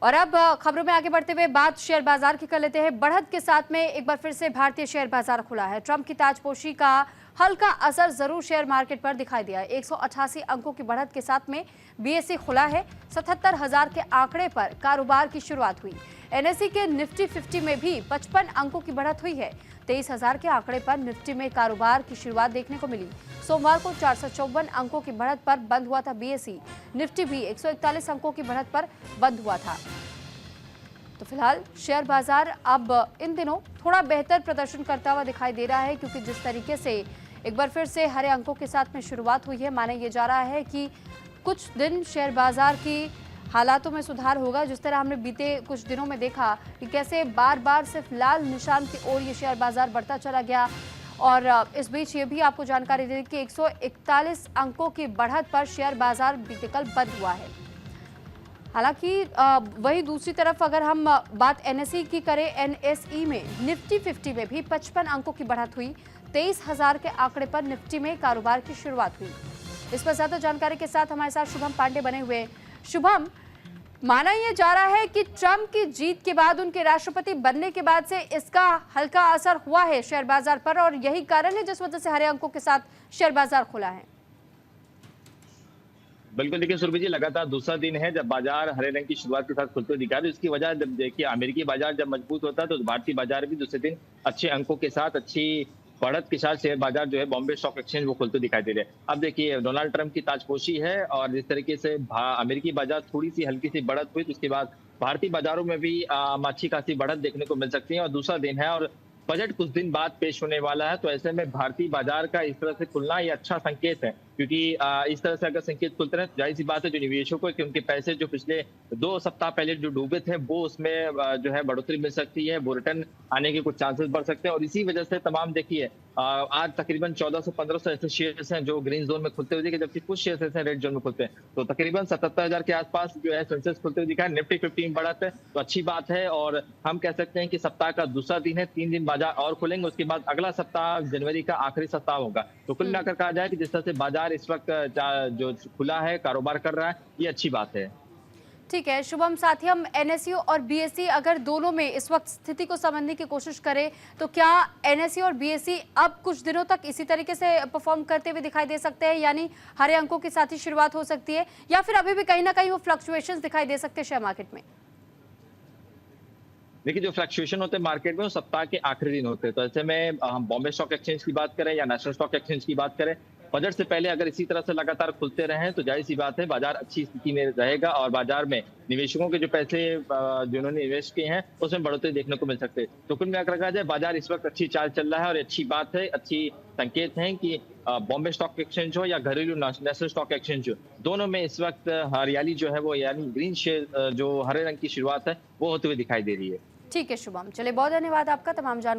और अब खबरों में आगे बढ़ते हुए बात शेयर बाजार की कर लेते हैं। बढ़त के साथ में एक बार फिर से भारतीय शेयर बाजार खुला है। ट्रंप की ताजपोशी का हल्का असर जरूर शेयर मार्केट पर दिखाई दिया। 188 अंकों की बढ़त के साथ में बीएसई खुला है। 77,000 के आंकड़े पर कारोबार की शुरुआत हुई। एनएसई के निफ्टी 50 में भी 55 अंकों की बढ़त हुई है। 23,000 के आंकड़े पर निफ्टी में कारोबार की शुरुआत देखने को मिली। सोमवार को 454 अंकों की बढ़त पर बंद हुआ था बीएसई। निफ्टी भी 141 अंकों की बढ़त पर बंद हुआ था। तो फिलहाल शेयर बाजार अब इन दिनों थोड़ा बेहतर प्रदर्शन करता हुआ दिखाई दे रहा है, क्योंकि जिस तरीके से एक बार फिर से हरे अंकों के साथ में शुरुआत हुई है, माने ये जा रहा है कि कुछ दिन शेयर बाजार की हालातों में सुधार होगा। जिस तरह हमने बीते कुछ दिनों में देखा कि कैसे बार बार सिर्फ लाल निशान की ओर ये शेयर बाजार बढ़ता चला गया। और इस बीच ये भी आपको जानकारी दे कि 141 अंकों की बढ़त पर शेयर बाजार बीते कल बंद हुआ है। हालांकि वही दूसरी तरफ अगर हम बात एनएसई की करें, एनएसई में निफ्टी 50 में भी 55 अंकों की बढ़त हुई। 23,000 के आंकड़े पर निफ्टी में कारोबार की शुरुआत हुई। इस पर ज्यादा जानकारी के साथ हमारे साथ शुभम पांडे बने हुए। शुभम, माना यह जा रहा है कि ट्रंप की जीत के बाद, उनके राष्ट्रपति बनने के बाद से इसका हल्का असर हुआ है शेयर बाजार पर, और यही कारण है जिस वजह से हरे अंकों के साथ शेयर बाजार खुला है। बिल्कुल, देखिए सुरभि जी, लगातार दूसरा दिन है जब बाजार हरे रंग की शुरुआत के साथ खुलते हुए दिखा रहे। इसकी वजह जब देखिए अमेरिकी बाजार जब मजबूत होता है तो भारतीय बाजार भी दूसरे दिन अच्छे अंकों के साथ, अच्छी बढ़त के साथ शेयर बाजार जो है बॉम्बे स्टॉक एक्सचेंज वो खुलते दिखाई दे रहे हैं। अब देखिए डोनाल्ड ट्रंप की ताजपोशी है और जिस तरीके से अमेरिकी बाजार थोड़ी सी हल्की सी बढ़त हुई तो उसके बाद भारतीय बाजारों में भी अच्छी खासी बढ़त देखने को मिल सकती है। और दूसरा दिन है और बजट कुछ दिन बाद पेश होने वाला है, तो ऐसे में भारतीय बाजार का इस तरह से खुलना ये अच्छा संकेत है, क्योंकि इस तरह से अगर संकेत खुलते रहे तो जाहिर सी बात है जो निवेशकों है कि उनके पैसे जो पिछले 2 सप्ताह पहले जो डूबे थे वो उसमें जो है बढ़ोतरी मिल सकती है, वो रिटर्न आने के कुछ चांसेस बढ़ सकते हैं। और इसी वजह से तमाम देखिए आज तकरीबन 1400-1500 ऐसे शेयर्स हैं जो ग्रीन जोन में खुलते हुए दिखे, जबकि कुछ शेयर्स ऐसे रेड जोन में खुलते हैं। तो तकरीबन 77,000 के आसपास जो है सेंसेक्स खुलते हुए दिखा है। निफ्टी 50 में बढ़त है तो अच्छी बात है। और हम कह सकते हैं कि सप्ताह का दूसरा दिन है, 3 दिन बाजार और खुलेंगे, उसके बाद अगला सप्ताह जनवरी का आखिरी सप्ताह होगा। तो कुल मिलाकर कहा जाए कि जिस तरह से बाजार इस वक्त जो खुला है, कारोबार कर रहा है, ये अच्छी बात है। ठीक है शुभम, साथ ही हम एनएसयू और बीएसई अगर दोनों में इस वक्त स्थिति को समझने की कोशिश करें तो क्या एनएसयू और बीएसई अब कुछ दिनों तक इसी तरीके से परफॉर्म करते हुए दिखाई दे सकते हैं, यानी हरे अंकों के साथ ही शुरुआत हो सकती है, या फिर अभी भी कहीं ना कहीं वो फ्लक्चुएशंस दिखाई दे सकते हैं शेयर मार्केट में? देखिए जो फ्लक्चुएशन होते हैं मार्केट में वो सप्ताह के आखिरी दिन होते हैं। तो ऐसे में हम बॉम्बे स्टॉक एक्सचेंज की बात करें या नेशनल स्टॉक एक्सचेंज की बात करें, बजट से पहले अगर इसी तरह से लगातार खुलते रहें तो जाहिर सी बात है बाजार अच्छी स्थिति में रहेगा और बाजार में निवेशकों के जो पैसे जिन्होंने इन्वेस्ट किए हैं उसमें बढ़ोतरी देखने को मिल सकते हैं। तो कुल मिलाकर रखा जाए बाजार इस वक्त अच्छी चाल चल रहा है और अच्छी बात है, अच्छी संकेत है कि बॉम्बे स्टॉक एक्सचेंज हो या घरेलू नेशनल स्टॉक एक्सचेंज हो, दोनों में इस वक्त हरियाली जो है वो यानी ग्रीन शेयर जो हरे रंग की शुरुआत है वो होते हुए दिखाई दे रही है। ठीक है शुभम, चलिए बहुत धन्यवाद आपका तमाम जानकारी